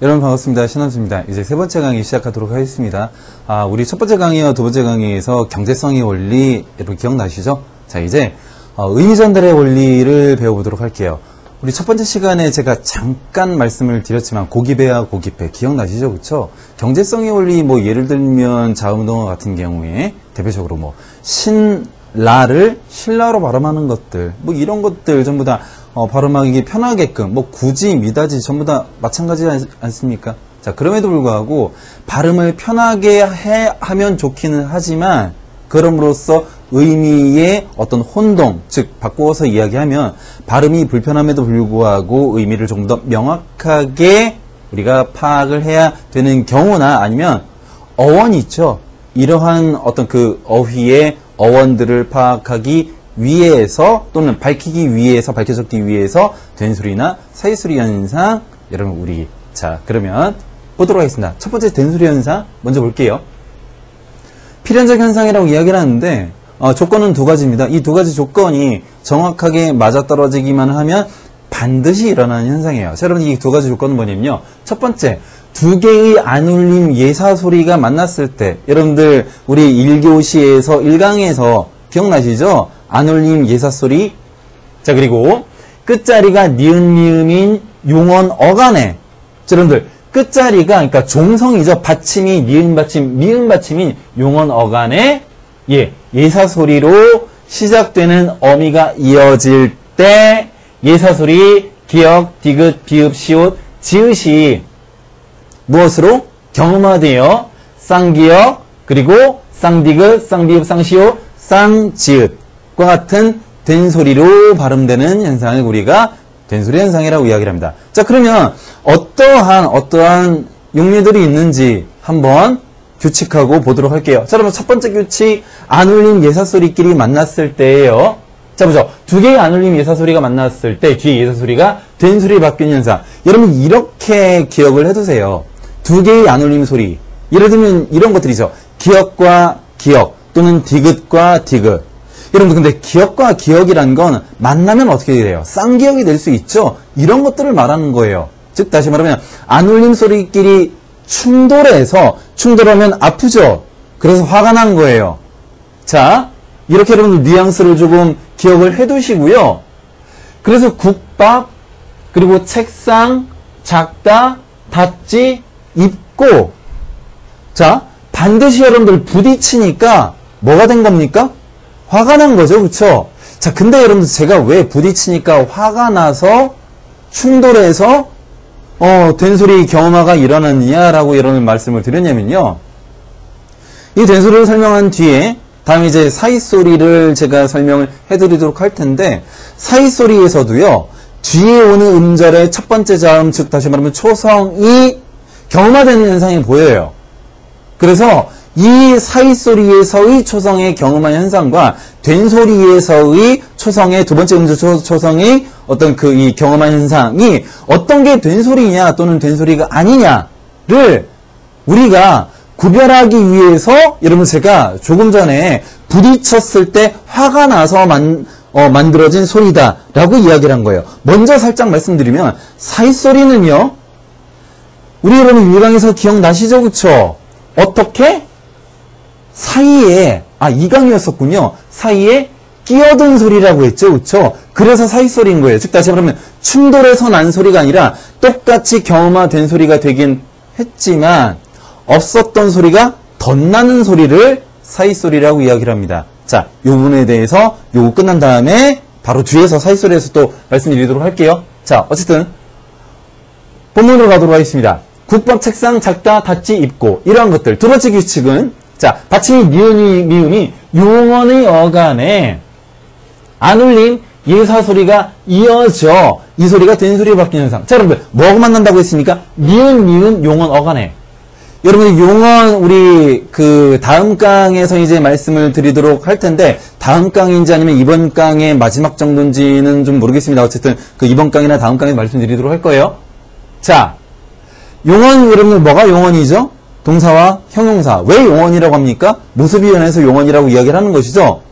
여러분 반갑습니다. 신원수입니다. 이제 세 번째 강의 시작하도록 하겠습니다. 우리 첫 번째 강의와 두 번째 강의에서 경제성의 원리 여러분 기억나시죠? 자, 이제 의미 전달의 원리를 배워보도록 할게요. 우리 첫 번째 시간에 제가 잠깐 말씀을 드렸지만 고기배와 고기배 기억나시죠? 그쵸? 경제성의 원리 뭐 예를 들면 자음동어 같은 경우에 대표적으로 뭐 신라를 신라로 발음하는 것들 뭐 이런 것들 전부 다 발음하기 편하게끔 뭐 굳이 미다지 전부 다 마찬가지지 않습니까? 자, 그럼에도 불구하고 발음을 편하게 하면 좋기는 하지만 그럼으로써 의미의 어떤 혼동, 즉 바꾸어서 이야기하면 발음이 불편함에도 불구하고 의미를 조금 더 명확하게 우리가 파악을 해야 되는 경우나 아니면 어원이 있죠. 이러한 어떤 그 어휘의 어원들을 파악하기 위해서 또는 밝히기 위해서 밝혀졌기 위해서 된소리나 사이소리 현상 여러분 우리 자 그러면 보도록 하겠습니다. 첫 번째 된소리 현상 먼저 볼게요. 필연적 현상이라고 이야기를 하는데 조건은 두 가지입니다. 이 두 가지 조건이 정확하게 맞아떨어지기만 하면 반드시 일어나는 현상이에요. 자, 여러분 이 두 가지 조건은 뭐냐면요. 첫 번째 두 개의 안울림 예사소리가 만났을 때 여러분들 우리 1교시에서 1강에서 기억나시죠? 안울림 예사소리. 자, 그리고 끝자리가 니은 미음인 용언 어간에 여러분들 끝자리가 그러니까 종성이죠. 받침이 니은 받침 미음 받침인 용언 어간에 예사소리로 시작되는 어미가 이어질 때 예사소리 기역, 디귿, 비읍, 시옷, 지읒이 무엇으로 경음화되어 쌍기역 그리고 쌍디귿, 쌍비읍, 쌍시옷, 쌍지읒과 같은 된소리로 발음되는 현상을 우리가 된소리 현상이라고 이야기를 합니다. 자, 그러면 어떠한 용례들이 있는지 한번 규칙하고 보도록 할게요. 자, 여러분 첫 번째 규칙 안울림 예사소리끼리 만났을 때예요. 자, 보죠. 두 개의 안울림 예사소리가 만났을 때 뒤에 예사소리가 된소리로 바뀌는 현상. 여러분 이렇게 기억을 해두세요. 두 개의 안울림 소리. 예를 들면 이런 것들이죠. 기역과 기역 또는 디귿과 디귿. 여러분 근데 기역과 기역이란 건 만나면 어떻게 돼요? 쌍기역이 될 수 있죠. 이런 것들을 말하는 거예요. 즉 다시 말하면 안울림 소리끼리 충돌하면 아프죠. 그래서 화가 난 거예요. 자, 이렇게 여러분 뉘앙스를 조금 기억을 해두시고요. 그래서 국밥 그리고 책상 작다 닫지 입고 자 반드시 여러분들 부딪히니까 뭐가 된 겁니까? 화가 난 거죠. 그쵸? 자, 근데 여러분들 제가 왜 부딪히니까 화가 나서 충돌해서 된소리 경험화가 일어났냐라고 이런 말씀을 드렸냐면요. 이 된소리를 설명한 뒤에 다음 이제 사이소리를 제가 설명을 해드리도록 할 텐데 사이소리에서도요. 뒤에 오는 음절의 첫 번째 자음 즉 다시 말하면 초성이 경음화되는 현상이 보여요. 그래서 이 사이소리에서의 초성의 경음화 현상과 된소리에서의 초성의 두 번째 음절 초성의 어떤 그 이 경음화 현상이 어떤 게 된소리냐 또는 된소리가 아니냐를 우리가 구별하기 위해서 여러분 제가 조금 전에 부딪혔을 때 화가 나서 만들어진 소리다라고 이야기를 한 거예요. 먼저 살짝 말씀드리면 사이소리는요. 우리 여러분 1강에서 기억나시죠? 그쵸? 어떻게? 사이에 2강이었었군요. 사이에 끼어든 소리라고 했죠. 그쵸? 그래서 사이소리인 거예요. 즉 다시 말하면 충돌해서 난 소리가 아니라 똑같이 경음화된 소리가 되긴 했지만 없었던 소리가 덧나는 소리를 사이소리라고 이야기를 합니다. 자, 이 부분에 대해서 요거 끝난 다음에 바로 뒤에서 사이소리에서 또 말씀드리도록 할게요. 자, 어쨌든 본문으로 가도록 하겠습니다. 국밥 책상 작다 닫지 입고 이러한 것들. 두 번째 규칙은 자, 받침이 니은이 미음이 용언의 어간에 안울림 예사소리가 이어져 이 소리가 된소리로 바뀌는 현상. 자, 여러분들 뭐가 만난다고 했습니까? 니은 미음 용언 어간에. 여러분들 용언 우리 그 다음 강에서 이제 말씀을 드리도록 할 텐데 다음 강인지 아니면 이번 강의 마지막 정도인지는 좀 모르겠습니다. 어쨌든 그 이번 강이나 다음 강에 말씀드리도록 할 거예요. 자, 용언 여러분들 뭐가 용언이죠? 동사와 형용사. 왜 용언이라고 합니까? 모습이 변해서 용언이라고 이야기를 하는 것이죠.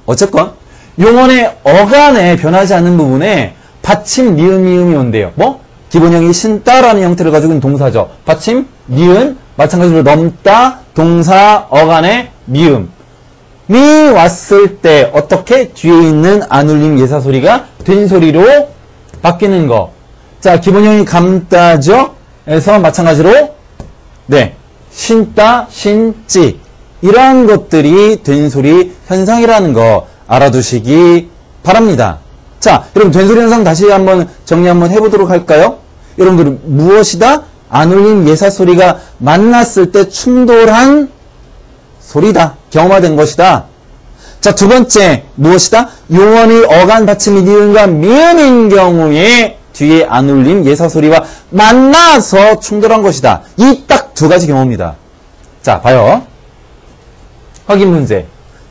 어쨌건 용언의 어간에 변하지 않는 부분에 받침 니은 미음이 온대요. 뭐? 기본형이 신다라는 형태를 가지고 있는 동사죠. 받침, 니은, 마찬가지로 넘다, 동사, 어간의 미음이 왔을 때 어떻게 뒤에 있는 안 울림 예사소리가 된소리로 바뀌는 거. 자, 기본형이 감다죠? 에서 마찬가지로 네, 신다, 신지 이러한 것들이 된소리 현상이라는 거 알아두시기 바랍니다. 자, 여러분 된소리 현상 다시 한번 정리 한번 해보도록 할까요? 여러분들 무엇이다? 안 울림 예사소리가 만났을 때 충돌한 소리다. 경험화된 것이다. 자, 두 번째 무엇이다? 용언의 어간 받침이 니은과 미음인 경우에 뒤에 안 울림 예사소리와 만나서 충돌한 것이다. 이 딱 두 가지 경우입니다. 자, 봐요. 확인 문제.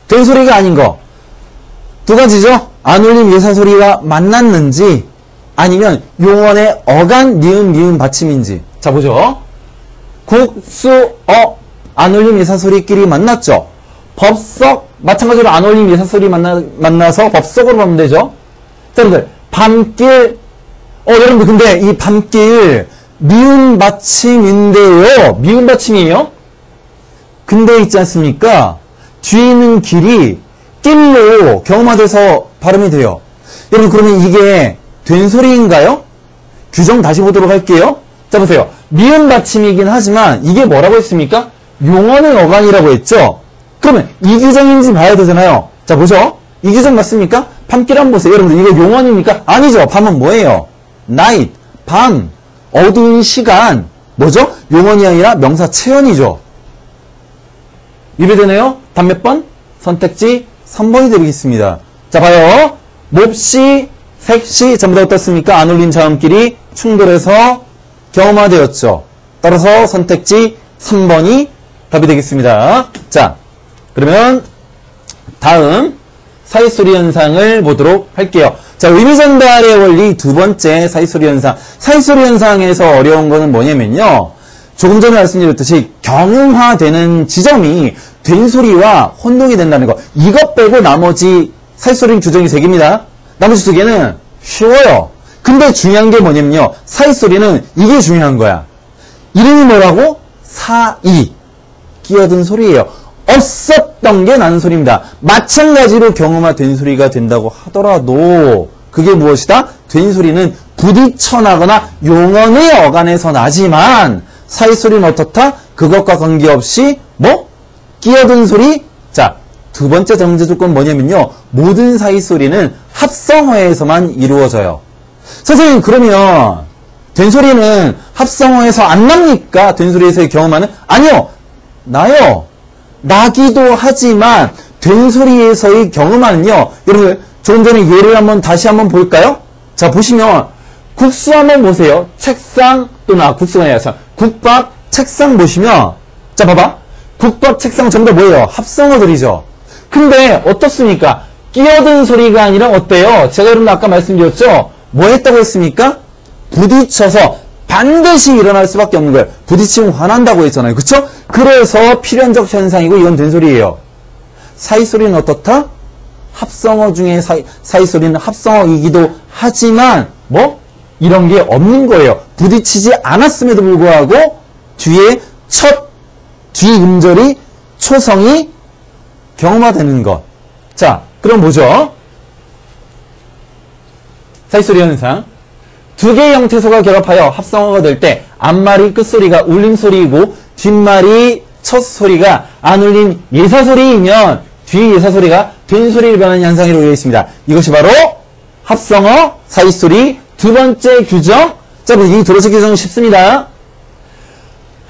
된소리가 아닌 거. 두 가지죠. 안 울림 예사소리와 만났는지 아니면 용언의 어간, 니은, 미음 받침인지. 자, 보죠. 국, 수, 어, 안 울림 예사소리끼리 만났죠. 법석, 마찬가지로 안 울림 예사소리 만나서 법석으로 가면 되죠. 자, 여러분들, 밤길, 여러분들, 근데 이 밤길, 미음 받침인데요. 미음 받침이에요. 근데 있지 않습니까? 뒤에 있는 길이 길로 경험화돼서 발음이 돼요. 여러분, 그러면 이게 된소리인가요? 규정 다시 보도록 할게요. 자, 보세요. 미음 받침이긴 하지만 이게 뭐라고 했습니까? 용언의 어간이라고 했죠? 그러면 이 규정인지 봐야 되잖아요. 자, 보죠. 이 규정 맞습니까? 밤길 한번 보세요. 여러분들, 이거 용언입니까? 아니죠. 밤은 뭐예요? night, 밤, 어두운 시간. 뭐죠? 용언이 아니라 명사 체언이죠. 이해되네요? 답 몇 번? 선택지 3번이 되겠습니다. 자, 봐요. 몹시, 색시, 전부 다 어떻습니까? 안 울린 자음끼리 충돌해서 경험화되었죠. 따라서 선택지 3번이 답이 되겠습니다. 자, 그러면 다음 사이소리 현상을 보도록 할게요. 자, 의미 전달의 원리 두 번째 사이소리 현상. 사이소리 현상에서 어려운 거는 뭐냐면요. 조금 전에 말씀드렸듯이 경음화되는 지점이 된소리와 혼동이 된다는 거. 이것 빼고 나머지 사이소리 규정이 3개입니다. 나머지 2개는 쉬워요. 근데 중요한 게 뭐냐면요. 사이소리는 이게 중요한 거야. 이름이 뭐라고? 사이. 끼어든 소리예요. 없었던 게 나는 소리입니다. 마찬가지로 경음화된 소리가 된다고 하더라도 그게 무엇이다? 된 소리는 부딪혀 나거나 용언의 어간에서 나지만 사이소리는 어떻다? 그것과 관계없이 뭐? 끼어든 소리? 자, 두 번째 정제 조건 뭐냐면요. 모든 사이소리는 합성어에서만 이루어져요. 선생님, 그러면 된 소리는 합성어에서 안 납니까? 된 소리에서의 경험하는? 아니요. 나요. 나기도 하지만 된 소리에서의 경험하는요. 여러분, 조금 전에 예를 다시 한번 볼까요? 자, 보시면 국수 한번 보세요. 책상 또는 국수가 아니라 국밥, 책상 보시면 자, 봐봐. 국밥, 책상 전부 다 뭐예요? 합성어들이죠. 근데 어떻습니까? 끼어든 소리가 아니라 어때요? 제가 여러분 아까 말씀드렸죠? 뭐 했다고 했습니까? 부딪혀서 반드시 일어날 수밖에 없는 거예요. 부딪히면 화난다고 했잖아요. 그쵸? 그래서 필연적 현상이고 이건 된 소리예요. 사이소리는 어떻다? 합성어 중에 사이소리는 합성어이기도 하지만 뭐? 이런 게 없는 거예요. 부딪히지 않았음에도 불구하고 뒤에 뒤 음절이 초성이 경험화되는 것. 자, 그럼 뭐죠? 사이소리 현상. 두 개의 형태소가 결합하여 합성어가 될 때 앞말이 끝소리가 울림소리이고 뒷말이 첫소리가 안 울린 예사소리이면 뒤 예사소리가 된소리를 변하는 현상이 놓여 있습니다. 이것이 바로 합성어, 사이소리 두 번째 규정. 자, 이 두 번째 규정은 쉽습니다.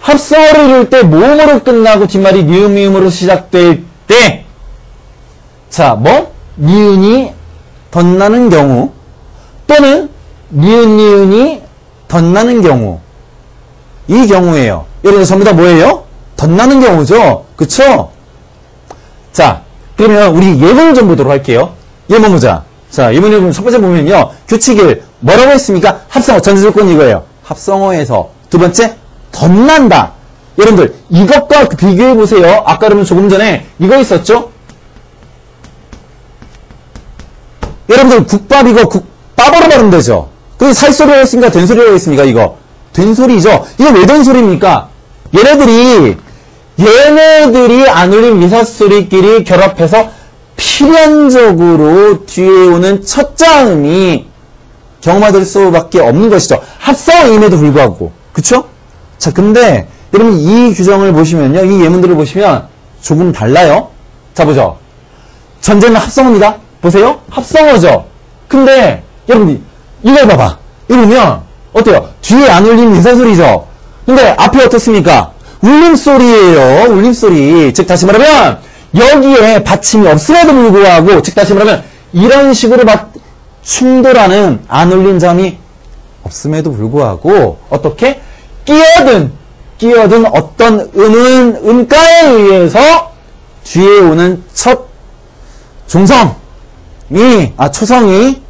합성어를 이룰 때 모음으로 끝나고 뒷말이 미음으로 시작될 때 자, 뭐? 니은이 덧나는 경우 또는 니은이 덧나는 경우 이 경우예요. 여러분 전부 다 뭐예요? 덧나는 경우죠. 그쵸? 자, 그러면 우리 예문을 좀 보도록 할게요. 예문 보자. 자, 예문 첫 번째 보면요. 규칙 1 뭐라고 했습니까? 합성어 전제조건 이거예요. 합성어에서 두 번째 덧난다. 여러분들 이것과 비교해 보세요. 아까 그러면 조금 전에 이거 있었죠? 여러분들 국밥 이거 국밥으로 발음되죠? 그 사이소리라고 했습니까? 된소리라고 했습니까? 이거. 된소리죠. 이거 왜 된소리입니까? 얘네들이 안 울린 미사소리끼리 결합해서 필연적으로 뒤에 오는 첫 자음이 경험화될 수밖에 없는 것이죠. 합성임에도 불구하고. 그쵸? 자, 근데 여러분 이 규정을 보시면요. 이 예문들을 보시면 조금 달라요. 자, 보죠. 전제는 합성어입니다. 보세요. 합성어죠. 근데 여러분 이걸 봐봐. 이거 보면 어때요? 뒤에 안 울린 미사소리죠. 근데 앞에 어떻습니까? 울림소리예요. 울림소리. 즉 다시 말하면 여기에 받침이 없음에도 불구하고 즉 다시 말하면 이런 식으로 충돌하는 안 울린 자음이 없음에도 불구하고 어떻게? 끼어든 어떤 음가에 의해서 뒤에 오는 첫 초성이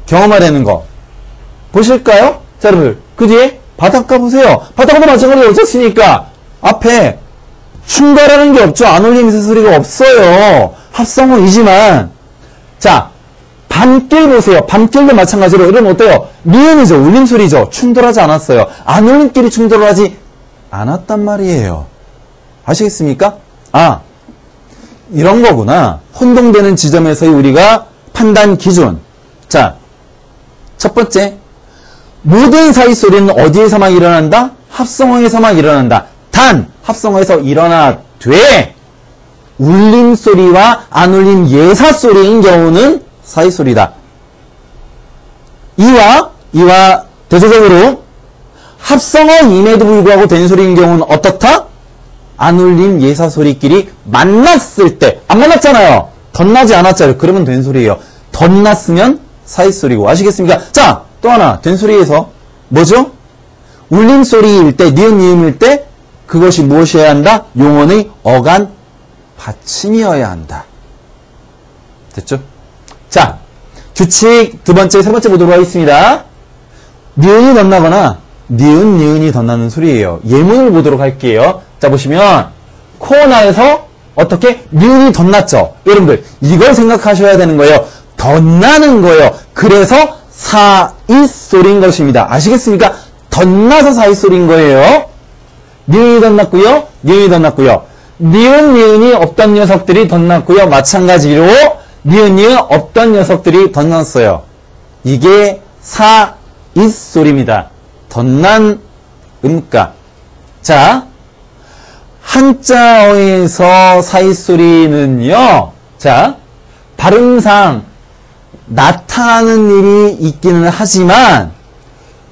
경험하려는 거 보실까요? 자, 여러분들 그 뒤에 바닷가 보세요. 바닷가도 마찬가지로 어떻습니까? 앞에 충돌하는 게 없죠. 안 울린 미사소리가 없어요. 합성어이지만 자, 밤길 보세요. 밤길도 마찬가지로 이러면 어때요? 미음이죠. 울림소리죠. 충돌하지 않았어요. 안 울림끼리 충돌을 하지 않았단 말이에요. 아시겠습니까? 아, 이런 거구나. 혼동되는 지점에서의 우리가 판단 기준. 자, 첫 번째, 모든 사이소리는 어디에서만 일어난다? 합성어에서만 일어난다. 단, 합성어에서 일어나되 울림소리와 안 울림 예사소리인 경우는 사이소리다. 이와 대조적으로 합성어임에도 불구하고 된소리인 경우는 어떻다? 안 울림 예사소리끼리 만났을 때, 안 만났잖아요. 덧나지 않았잖아요. 그러면 된소리예요. 덧났으면 사이소리고. 아시겠습니까? 자, 또 하나 된소리에서 뭐죠? 울림소리일 때, 니은 니음일 때 그것이 무엇이어야 한다? 용언의 어간 받침이어야 한다. 됐죠? 자, 규칙 두 번째, 세 번째 보도록 하겠습니다. 니은이 덧나거나 니은이 덧나는 소리예요. 예문을 보도록 할게요. 자, 보시면 코너에서 어떻게 니은이 덧났죠? 여러분들 이걸 생각하셔야 되는 거예요. 덧나는 거예요. 그래서 사이소리인 것입니다. 아시겠습니까? 덧나서 사이소리인 거예요. 니은이 덧났고요. 니은이 덧났고요. 니은이 없던 녀석들이 덧났고요. 마찬가지로 니은 없던 녀석들이 덧났어요. 이게 사이소리입니다. 덧난 음가. 자, 한자어에서 사이소리는요. 자, 발음상 나타나는 일이 있기는 하지만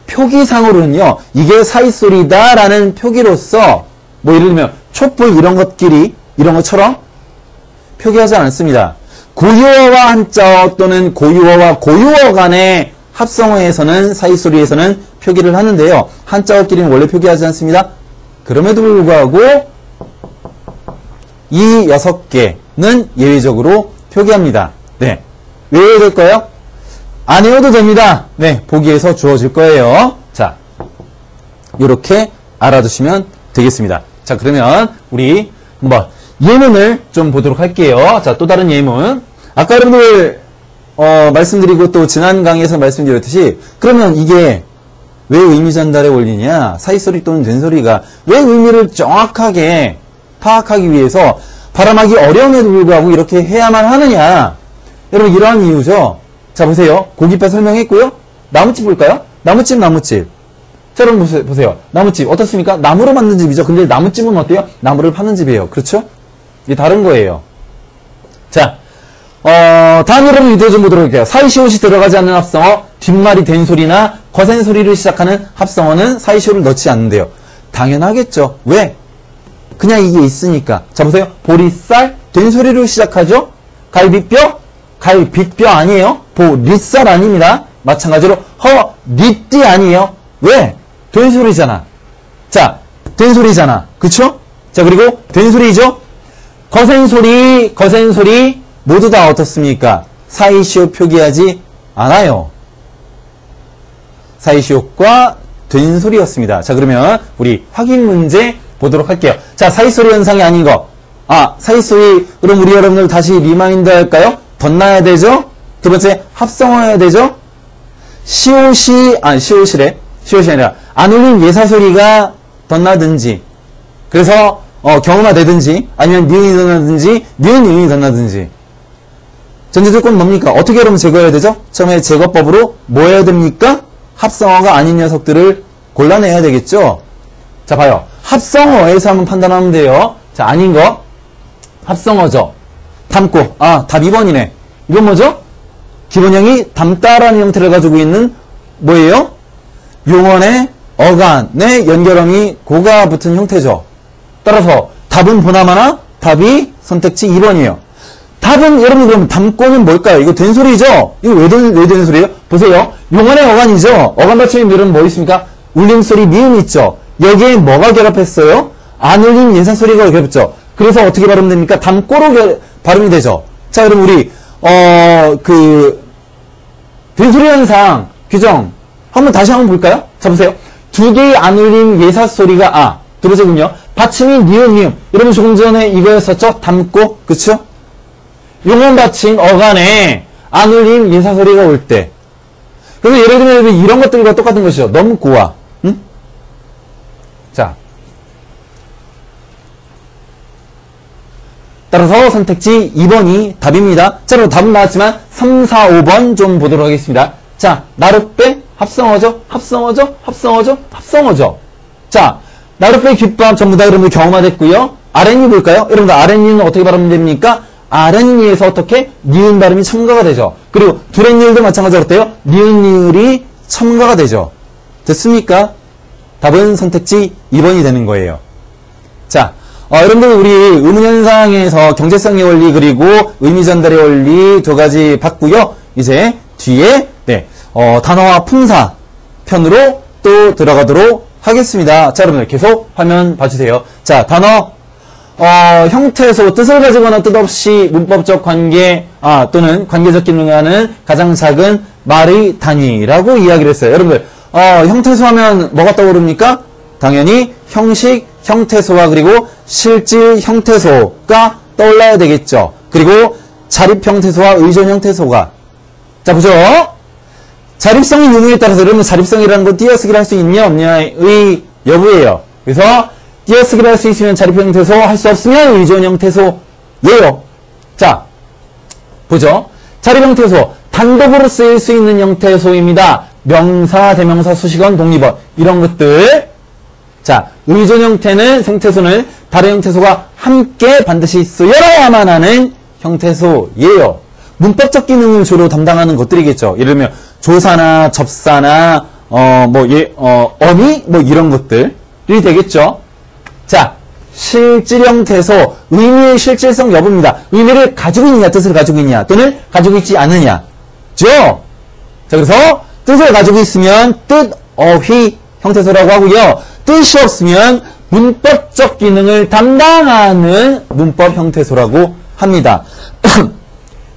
표기상으로는요. 이게 사이소리다라는 표기로서 뭐 예를 들면 촛불 이런 것처럼 표기하지 않습니다. 고유어와 한자어 또는 고유어와 고유어 간의 합성어에서는 사이소리에서는 표기를 하는데요. 한자어끼리는 원래 표기하지 않습니다. 그럼에도 불구하고 이 6개는 예외적으로 표기합니다. 네. 왜 외워야 될까요? 안 외워도 됩니다. 네. 보기에서 주어질 거예요. 자, 이렇게 알아두시면 되겠습니다. 자, 그러면 우리 한번 예문을 좀 보도록 할게요. 자, 또 다른 예문. 아까 여러분들 말씀드리고 또 지난 강의에서 말씀드렸듯이 그러면 이게 왜 의미 전달의 원리냐? 사이소리 또는 된소리가 왜 의미를 정확하게 파악하기 위해서 발음하기 어려움에도 불구하고 이렇게 해야만 하느냐? 여러분 이러한 이유죠. 자, 보세요. 고깃밥 설명했고요. 나무집 볼까요? 나무집. 자, 여러분 보세요. 나무집 어떻습니까? 나무로 만든 집이죠. 근데 나무집은 어때요? 나무를 파는 집이에요. 그렇죠? 이게 다른 거예요. 자, 다음 여러분 유도 좀 보도록 할게요. 사이시옷이 들어가지 않는 합성어, 뒷말이 된소리나 거센소리를 시작하는 합성어는 사이시옷을 넣지 않는데요. 당연하겠죠. 왜? 그냥 이게 있으니까. 자, 보세요. 보리쌀, 된소리로 시작하죠? 갈비뼈 아니에요. 보리쌀 아닙니다. 마찬가지로 허리띠 아니에요. 왜? 된소리잖아. 자, 된소리잖아. 그쵸? 자, 그리고 된소리죠? 거센소리 모두 다 어떻습니까? 사이시옷 표기하지 않아요. 사이시옷과 된소리였습니다. 자, 그러면 우리 확인 문제 보도록 할게요. 자, 사이소리 현상이 아닌 거. 아, 사이소리. 그럼 우리 여러분들 다시 리마인드 할까요? 덧나야 되죠? 두 번째, 합성어야 되죠? 시옷이 아니라 안 울린 예사소리가 덧나든지, 그래서 경우가 되든지, 아니면 니은이 덧나든지, 니은이 덧나든지. 전제조건 뭡니까? 어떻게 그러면 제거해야 되죠? 처음에 제거법으로 뭐 해야 됩니까? 합성어가 아닌 녀석들을 골라내야 되겠죠? 자, 봐요. 합성어에서 한번 판단하면 돼요. 자, 아닌 거. 합성어죠. 담고. 아, 답 2번이네. 이건 뭐죠? 기본형이 담다라는 형태를 가지고 있는 뭐예요? 용언의 어간의 연결음이 고가 붙은 형태죠. 따라서 답은 보나마나 답이 선택지 2번이에요. 답은 여러분 그럼 담고는 뭘까요? 이거 된 소리죠? 이거 왜 되는 소리예요? 보세요. 용언의 어간이죠. 어간 받침의 밀은 뭐 있습니까? 울림소리 미음 있죠. 여기에 뭐가 결합했어요? 안 울린 예사소리가 결합했죠. 그래서 어떻게 발음이 됩니까? 담고로 발음이 되죠. 자, 그럼 우리 된소리 현상 규정 다시 한번 볼까요? 자, 보세요. 두 개의 안 울린 예사소리가 두 번째군요. 받침이 니은 미음. 여러분 조금 전에 이거였었죠? 담고, 그쵸? 용언 받침 어간에 안 울린 예사소리가 올 때. 그래서 예를 들면 이런 것들과 똑같은 것이죠. 넘고와. 응? 자. 따라서 선택지 2번이 답입니다. 자, 그럼 답은 나왔지만 3, 4, 5번 좀 보도록 하겠습니다. 자, 나룻배 합성어죠? 합성어죠? 자, 나룻배 귓밥 전부 다 여러분들 경험화됐고요. 아랫니 볼까요? 여러분들 아랫니는 어떻게 발음이 됩니까? 아랫니에서 어떻게? 니은 발음이 첨가가 되죠. 그리고 두렛니을도 마찬가지로 어때요? 니은니을이 첨가가 되죠. 됐습니까? 답은 선택지 2번이 되는 거예요. 자, 여러분들 우리 의문현상에서 경제성의 원리 그리고 의미전달의 원리 두 가지 봤고요. 이제 뒤에 단어와 품사 편으로 또 들어가도록 하겠습니다. 자, 여러분들 계속 화면 봐주세요. 자, 단어 형태소 뜻을 가지거나 뜻없이 문법적 관계 또는 관계적 기능을 하는 가장 작은 말의 단위라고 이야기를 했어요. 여러분들 형태소 하면 뭐가 떠오릅니까? 당연히 형식 형태소와 그리고 실질 형태소가 떠올라야 되겠죠. 그리고 자립 형태소와 의존 형태소가. 자, 보죠. 자립성의 유무에 따라서 여러분 자립성이라는 건 띄어쓰기를 할 수 있냐 없냐의 여부예요. 그래서 띄어쓰기를 할 수 있으면 자립 형태소, 할 수 없으면 의존 형태소예요. 자, 보죠. 자립 형태소, 단독으로 쓰일 수 있는 형태소입니다. 명사, 대명사, 수식어, 독립어 이런 것들. 자, 의존 형태는 생태소는 다른 형태소가 함께 반드시 쓰여야만 하는 형태소예요. 문법적 기능을 주로 담당하는 것들이겠죠. 예를 들면 조사나 접사나 어미 이런 것들이 되겠죠. 자, 실질 형태소, 의미의 실질성 여부입니다. 의미를 가지고 있느냐, 뜻을 가지고 있느냐, 또는 가지고 있지 않느냐. 죠? 자, 그래서 뜻을 가지고 있으면 뜻, 어휘 형태소라고 하고요. 뜻이 없으면 문법적 기능을 담당하는 문법 형태소라고 합니다.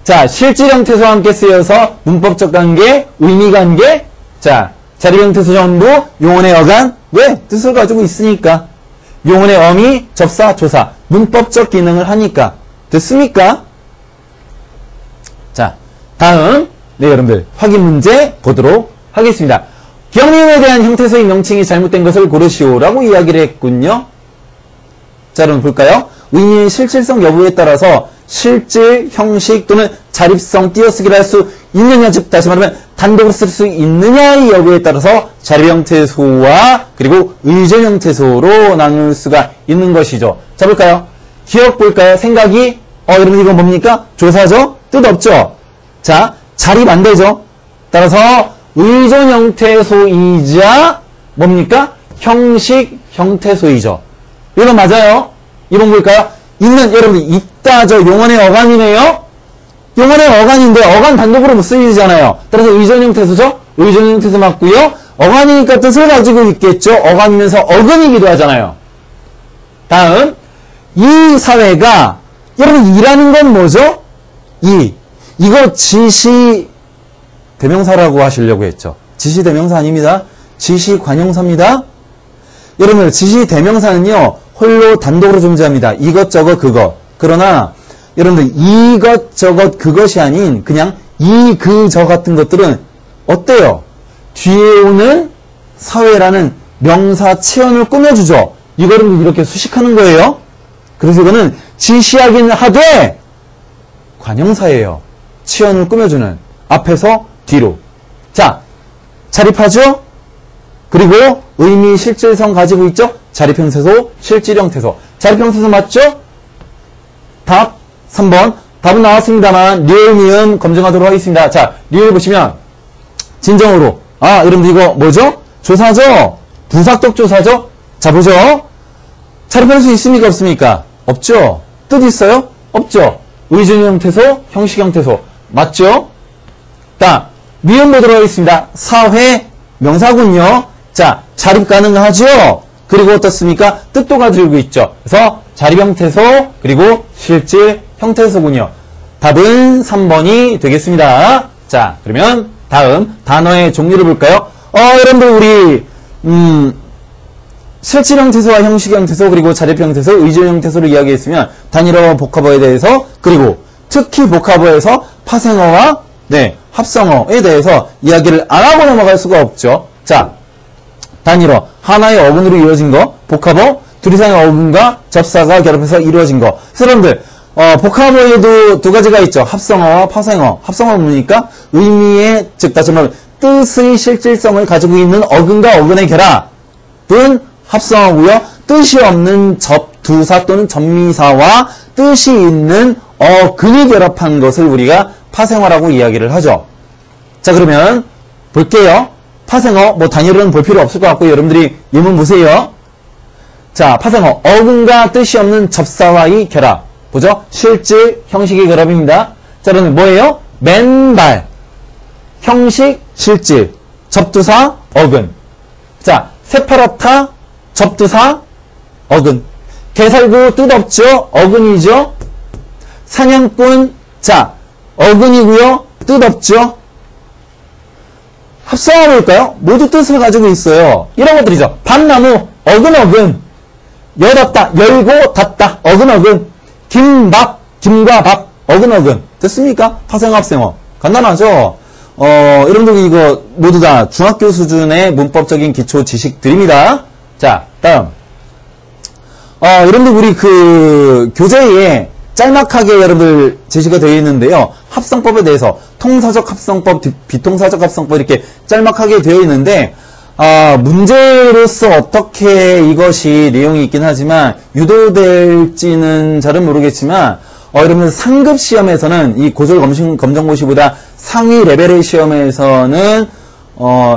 자, 실질 형태소와 함께 쓰여서 문법적 관계, 의미 관계, 자, 자립 형태소 전부 용언의 어간, 왜? 뜻을 가지고 있으니까. 용언의 어미, 접사, 조사, 문법적 기능을 하니까. 됐습니까? 자, 다음, 여러분들 확인 문제 보도록 하겠습니다. 기억니은에 대한 형태소의 명칭이 잘못된 것을 고르시오라고 이야기를 했군요. 자, 여러분 볼까요? 의미의 실질성 여부에 따라서 실질, 형식 또는 자립성 띄어쓰기를 할 수 있느냐, 즉 다시 말하면 단독으로 쓸 수 있느냐의 여부에 따라서 자립 형태소와 그리고 의존 형태소로 나눌 수가 있는 것이죠. 자, 볼까요? 기억 볼까요? 생각이 여러분 이거 뭡니까? 조사죠? 뜻 없죠? 자, 자립 안 되죠? 따라서 의존 형태소이자 뭡니까? 형식 형태소이죠. 이거 맞아요? 이번 볼까요? 있는 여러분 있다죠. 용언의 어간이네요. 용언의 어간인데 어간 단독으로 못 쓰이잖아요. 따라서 의존 형태소죠. 의존 형태소 맞고요. 어간이니까 뜻을 가지고 있겠죠. 어간이면서 어근이기도 하잖아요. 다음, 이 사회가 여러분 이라는 건 뭐죠? 이거 지시 대명사라고 하시려고 했죠. 지시 대명사 아닙니다. 지시 관용사입니다. 여러분 지시 대명사는요 홀로 단독으로 존재합니다. 이것저것 그것. 그러나 여러분들 이것저것 그것이 아닌 그냥 이 그 저 같은 것들은 어때요? 뒤에 오는 사회라는 명사 체언을 꾸며주죠. 이거를 이렇게 수식하는 거예요. 그래서 이거는 지시하긴 하되 관형사예요. 체언을 꾸며주는 앞에서 뒤로. 자, 자립하죠? 그리고 의미 실질성 가지고 있죠? 자립형태소, 실질형태소. 자립형태소 맞죠? 답 3번. 답은 나왔습니다만 리을 미음 검증하도록 하겠습니다. 자, 리을 보시면 진정으로. 아, 여러분들 이거 뭐죠? 조사죠? 부사적 조사죠? 자, 보죠. 자립형태소 있습니까? 없습니까? 없죠? 뜻 있어요? 없죠? 의존형태소, 형식형태소. 맞죠? 자, 미음 보도록 하겠습니다. 사회 명사군요. 자, 자립 가능하죠? 그리고 어떻습니까? 뜻도 가지고 있죠. 그래서 자립형태소 그리고 실질 형태소군요. 답은 3번이 되겠습니다. 자, 그러면 다음 단어의 종류를 볼까요? 여러분들 우리 실질형태소와 형식형태소 그리고 자립형태소, 의존형태소를 이야기했으면 단일어와 복합어에 대해서 그리고 특히 복합어에서 파생어와 합성어에 대해서 이야기를 안 하고 넘어갈 수가 없죠. 자, 단일어, 하나의 어근으로 이루어진 거, 복합어, 둘 이상의 어근과 접사가 결합해서 이루어진 거. 여러분들, 복합어에도 두 가지가 있죠. 합성어와 파생어. 합성어 뭡니까? 의미의, 즉, 다시 말하면 뜻의 실질성을 가지고 있는 어근과 어근의 결합은 합성어고요. 뜻이 없는 접두사 또는 접미사와 뜻이 있는 어근이 결합한 것을 우리가 파생어라고 이야기를 하죠. 자, 그러면 볼게요. 파생어, 뭐 단일어는 볼 필요 없을 것 같고 여러분들이 예문 보세요. 자, 파생어, 어근과 뜻이 없는 접사와의 결합. 보죠? 실질, 형식의 결합입니다. 자, 그러면 뭐예요? 맨발, 형식, 실질, 접두사, 어근. 자, 새파랗다, 접두사, 어근. 개살구, 뜻 없죠? 어근이죠? 사냥꾼, 자, 어근이고요. 뜻 없죠? 합성어 볼까요? 모두 뜻을 가지고 있어요. 이런 것들이죠. 밤나무, 어근. 열었다, 열고 닫다, 어근. 김밥, 김과 밥, 어근. 됐습니까? 파생어, 합성어. 간단하죠? 여러분들 이거 모두 다 중학교 수준의 문법적인 기초 지식들입니다. 자, 다음. 여러분들 우리 그 교재에 짤막하게 여러분들 제시가 되어 있는데요. 합성법에 대해서 통사적 합성법, 비통사적 합성법 이렇게 짤막하게 되어 있는데 문제로서 어떻게 이것이 내용이 있긴 하지만 유도될지는 잘은 모르겠지만 여러분 상급 시험에서는 이 고졸 검정고시보다 상위 레벨의 시험에서는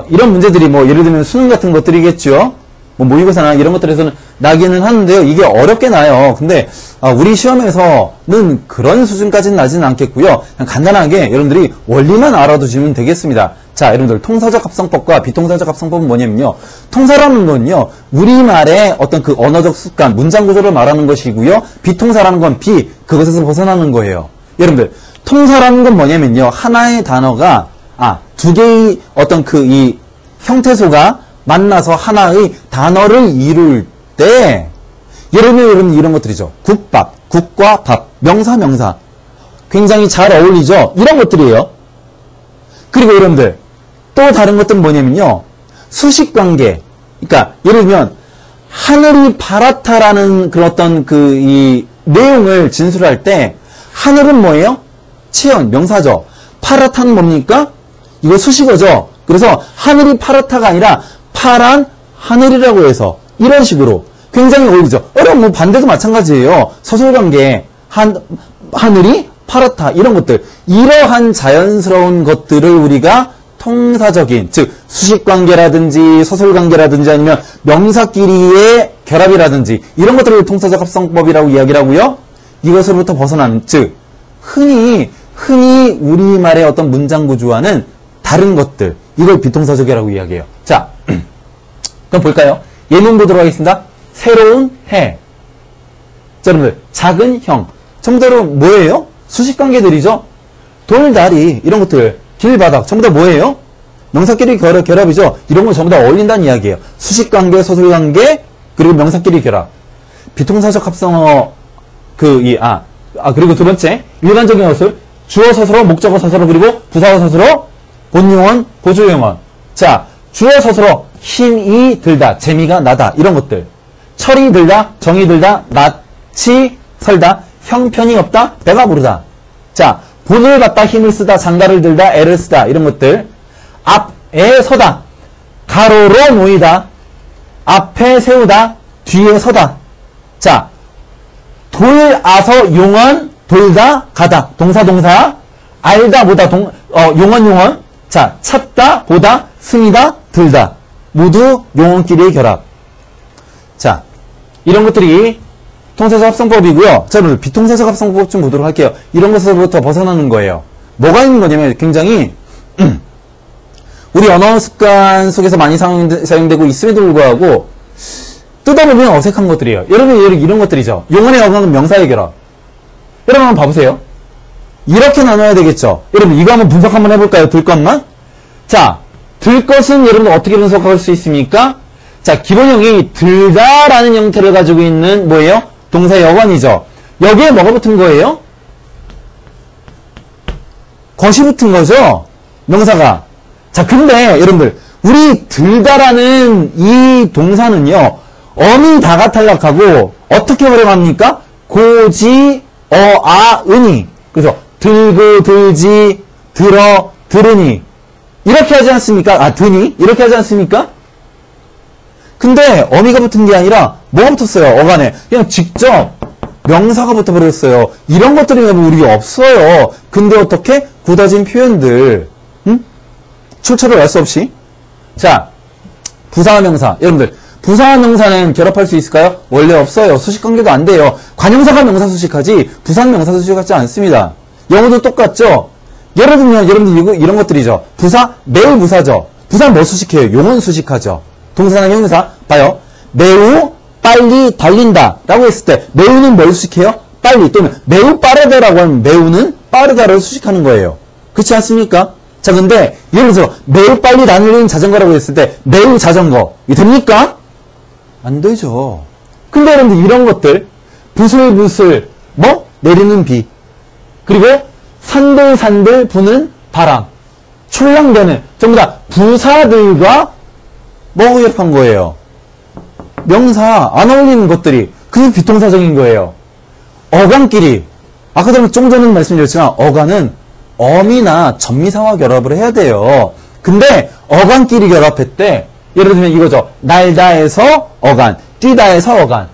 이런 문제들이 뭐 예를 들면 수능 같은 것들이겠죠. 뭐 모의고사나 이런 것들에서는 나기는 하는데요. 이게 어렵게 나요. 근데 우리 시험에서는 그런 수준까지는 나지는 않겠고요. 그냥 간단하게 여러분들이 원리만 알아두시면 되겠습니다. 자, 여러분들 통사적 합성법과 비통사적 합성법은 뭐냐면요. 통사라는 건요. 우리말의 어떤 그 언어적 습관, 문장 구조를 말하는 것이고요. 비통사라는 건 그것에서 벗어나는 거예요. 여러분들 통사라는 건 뭐냐면요. 하나의 단어가 두 개의 어떤 그 이 형태소가 만나서 하나의 단어를 이룰 때 예를 들면 여러분 이런 것들이죠. 국밥, 국과 밥, 명사 굉장히 잘 어울리죠. 이런 것들이에요. 그리고 여러분들 또 다른 것들은 뭐냐면요. 수식관계. 그러니까 예를 들면 하늘이 파랗다라는 그런 어떤 그 이 내용을 진술할 때 하늘은 뭐예요? 체언, 명사죠. 파랗다는 뭡니까? 이거 수식어죠. 그래서 하늘이 파랗다가 아니라 파란 하늘이라고 해서 이런 식으로 굉장히 어울리죠. 뭐 반대도 마찬가지예요. 서술관계, 하늘이 파랗다 이런 것들. 이러한 자연스러운 것들을 우리가 통사적인, 즉 수식관계라든지 서술관계라든지 아니면 명사끼리의 결합이라든지 이런 것들을 통사적 합성법이라고 이야기를 하고요. 이것으로부터 벗어나는, 즉 흔히 우리말의 어떤 문장 구조와는 다른 것들, 이걸 비통사적이라고 이야기해요. 자, 그럼 볼까요? 예문 보도록 하겠습니다. 새로운 해. 자, 여러분들 작은 형. 전부대로 뭐예요? 수식관계들이죠. 돌다리 이런 것들, 길바닥 전부 다 뭐예요? 명사끼리 결합이죠. 이런 건 전부 다 어울린다는 이야기예요. 수식관계, 서술관계, 그리고 명사끼리 결합. 비통사적 합성어 그리고 두 번째 일반적인 어술 주어 서술어, 목적어 서술어, 그리고 부사어 서술어, 본용언, 보조용언. 자, 주어 서술어 힘이 들다, 재미가 나다 이런 것들. 철이 들다, 정이 들다, 낯이 설다, 형편이 없다, 배가 부르다. 자, 본을 갖다 힘을 쓰다, 장가를 들다, 애를 쓰다 이런 것들. 앞에 서다, 가로로 모이다, 앞에 세우다, 뒤에 서다. 자, 돌아서 용언, 돌다, 가다. 동사, 알다, 보다, 용언. 자, 찾다, 보다, 승이다, 들다. 모두 용언끼리의 결합. 자, 이런 것들이 통사적 합성법이고요. 자, 오늘 비통사적 합성법 좀 보도록 할게요. 이런 것에서부터 벗어나는 거예요. 뭐가 있는 거냐면 굉장히 우리 언어 습관 속에서 많이 사용되고 있음에도 불구하고 뜯어보면 어색한 것들이에요. 여러분 이런 것들이죠. 용언의 어간은 명사의 결합. 여러분 한번 봐보세요. 이렇게 나눠야 되겠죠. 여러분 이거 한번 분석 한번 해볼까요? 들 것만. 자, 들 것은 여러분 어떻게 분석할 수 있습니까? 자, 기본형이 들다라는 형태를 가지고 있는 뭐예요? 동사의 어간이죠. 여기에 뭐가 붙은 거예요? 것이 붙은 거죠. 명사가. 자, 근데 여러분들 우리 들다라는 이 동사는요. 어미 다가 탈락하고 어떻게 활용합니까? 고지, 은이. 그죠? 들고, 들지, 들어, 들으니. 이렇게 하지 않습니까? 아, 드니? 이렇게 하지 않습니까? 근데 어미가 붙은 게 아니라 뭐가 붙었어요? 어간에. 그냥 직접 명사가 붙어버렸어요. 이런 것들이 우리 없어요. 근데 어떻게? 굳어진 표현들. 출처를 알 수 없이. 자, 부사와 명사. 여러분들 부사와 명사는 결합할 수 있을까요? 원래 없어요. 수식관계도 안 돼요. 관용사가 명사 수식하지 부사는 명사 수식하지 않습니다. 영어도 똑같죠? 여러분들 이런 것들이죠. 부사, 매우 부사죠. 부사 뭐 수식해요? 용언 수식하죠. 동사나 형용사. 봐요. 매우 빨리 달린다 라고 했을 때 매우는 뭘 수식해요? 빨리. 또는 매우 빠르다라고 하면 매우는 빠르다를 수식하는 거예요. 그렇지 않습니까? 자, 근데 예를 들어서 매우 빨리 달리는 자전거라고 했을 때 매우 자전거. 이게 됩니까? 안 되죠. 근데 여러분들 이런 것들 부슬부슬 내리는 비, 그리고 산들산들 부는 바람, 출렁대는, 전부 다 부사들과 뭐하고 결합한 거예요? 명사, 안 어울리는 것들이. 그게 비통사적인 거예요. 어간끼리, 아까 좀 전에 말씀드렸지만 어간은 어미나 전미사와 결합을 해야 돼요. 근데 어간끼리 결합했대. 예를 들면 이거죠. 날다에서 어간, 뛰다에서 어간,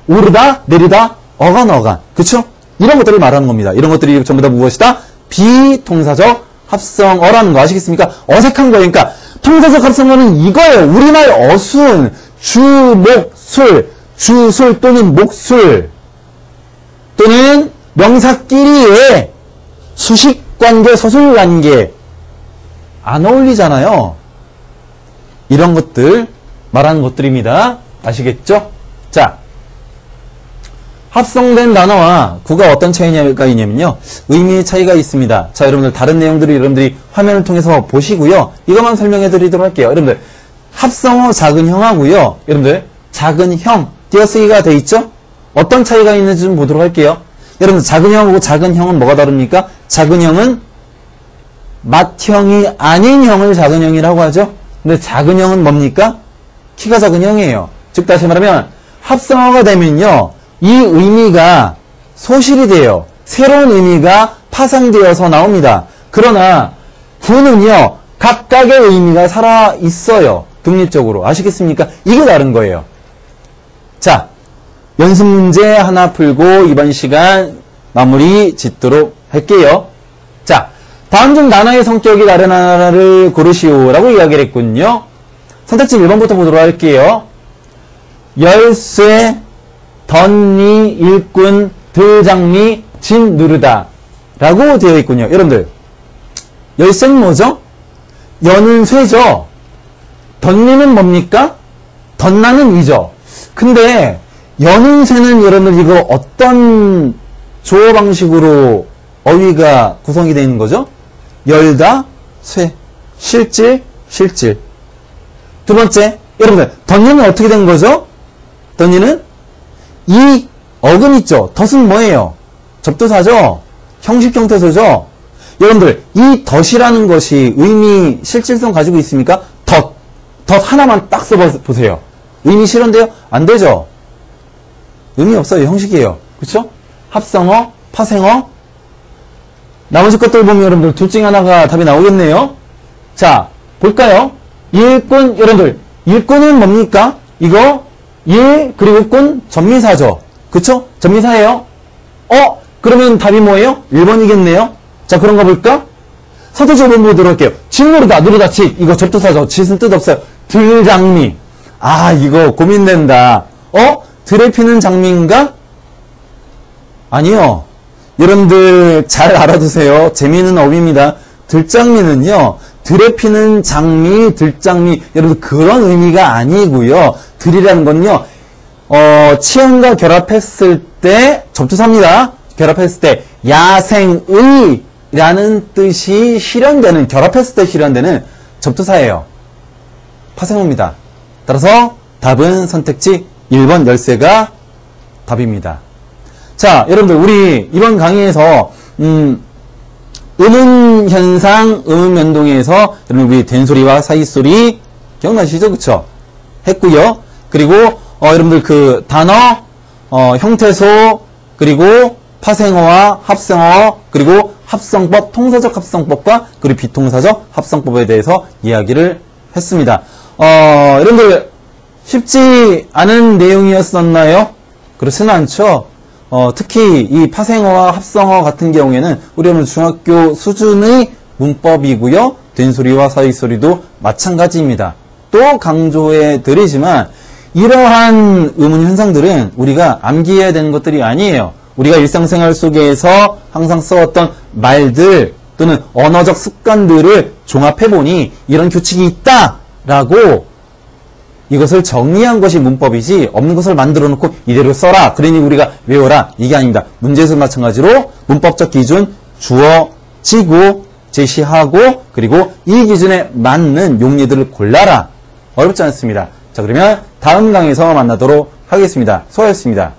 오르다, 내리다, 어간. 그쵸? 이런 것들을 말하는 겁니다. 이런 것들이 전부 다 무엇이다? 비통사적 합성어라는 거 아시겠습니까? 어색한 거예요. 그러니까 통사적 합성어는 이거예요. 우리말 어순, 주, 목, 술, 주술 또는 목술 또는 명사끼리의 수식관계, 서술관계 안 어울리잖아요. 이런 것들 말하는 것들입니다. 아시겠죠? 자, 합성된 단어와 구가 어떤 차이가 있냐면요. 의미의 차이가 있습니다. 자, 여러분들 다른 내용들을 여러분들이 화면을 통해서 보시고요. 이것만 설명해 드리도록 할게요. 여러분들 합성어 작은 형하고요. 여러분들 작은 형 띄어쓰기가 돼 있죠? 어떤 차이가 있는지 좀 보도록 할게요. 여러분들 작은 형하고 작은 형은 뭐가 다릅니까? 작은 형은 맏형이 아닌 형을 작은 형이라고 하죠. 근데 작은 형은 뭡니까? 키가 작은 형이에요. 즉 다시 말하면 합성어가 되면요. 이 의미가 소실이 돼요. 새로운 의미가 파생되어서 나옵니다. 그러나 구는요. 각각의 의미가 살아있어요. 독립적으로. 아시겠습니까? 이게 다른 거예요. 자, 연습 문제 하나 풀고 이번 시간 마무리 짓도록 할게요. 자, 다음 중 단어의 성격이 다른 하나를 고르시오라고 이야기를 했군요. 선택지 1번부터 보도록 할게요. 열쇠, 덧니, 일꾼, 들장미, 진, 누르다 라고 되어 있군요. 여러분들 열쇠는 뭐죠? 여는 쇠죠. 덧니는 뭡니까? 덧나는 이죠. 근데 여는 쇠는 여러분들 이거 어떤 조어 방식으로 어휘가 구성이 되어 있는 거죠? 열다, 쇠, 실질, 실질. 두 번째, 여러분들 덧니는 어떻게 된 거죠? 덧니는 이 어근 있죠? 덧은 뭐예요? 접두사죠? 형식 형태소죠? 여러분들 이 덧이라는 것이 의미, 실질성 가지고 있습니까? 덧 덧 하나만 딱 써보세요. 의미 실현돼요? 안 되죠? 의미 없어요. 형식이에요. 그쵸? 합성어, 파생어. 나머지 것들 보면 여러분들 둘 중에 하나가 답이 나오겠네요. 자, 볼까요? 일꾼, 여러분들. 일꾼은 뭡니까? 이거, 일, 그리고 꾼, 전미사죠. 그쵸? 전미사예요. 그러면 답이 뭐예요? 1번이겠네요. 자, 그런 거 볼까? 선택적으로 보도록 할게요. 칡 누르다, 누르다, 칡. 이거 접두사죠. 칡은 뜻 없어요. 들장미. 아, 이거 고민된다. 들에 피는 장미인가? 아니요. 여러분들 잘 알아두세요. 재미있는 어휘입니다. 들장미는요. 들에 피는 장미, 들장미. 여러분들 그런 의미가 아니고요. 들이라는 건요. 치연과 결합했을 때 접두사입니다. 결합했을 때 야생의라는 뜻이 실현되는, 결합했을 때 실현되는 접두사예요. 파생어입니다. 따라서 답은 선택지 1번 열쇠가 답입니다. 자, 여러분들 우리 이번 강의에서 음음현상, 음음연동에서 여러분 우리 된소리와 사이소리 기억나시죠? 그쵸? 했고요. 그리고 여러분들 그 단어, 형태소, 그리고 파생어와 합성어, 그리고 합성법, 통사적 합성법과 그리고 비통사적 합성법에 대해서 이야기를 했습니다. 여러분들 쉽지 않은 내용이었었나요? 그렇지는 않죠. 특히 이 파생어와 합성어 같은 경우에는 우리 여러분 중학교 수준의 문법이고요. 된소리와 사이소리도 마찬가지입니다. 또 강조해 드리지만 이러한 의문 현상들은 우리가 암기해야 되는 것들이 아니에요. 우리가 일상생활 속에서 항상 써왔던 말들 또는 언어적 습관들을 종합해보니 이런 규칙이 있다라고 이것을 정리한 것이 문법이지 없는 것을 만들어 놓고 이대로 써라. 그러니 우리가 외워라. 이게 아닙니다. 문제에서 마찬가지로 문법적 기준 주어지고 제시하고 그리고 이 기준에 맞는 용례들을 골라라. 어렵지 않습니다. 자, 그러면 다음 강의에서 만나도록 하겠습니다. 수고하셨습니다.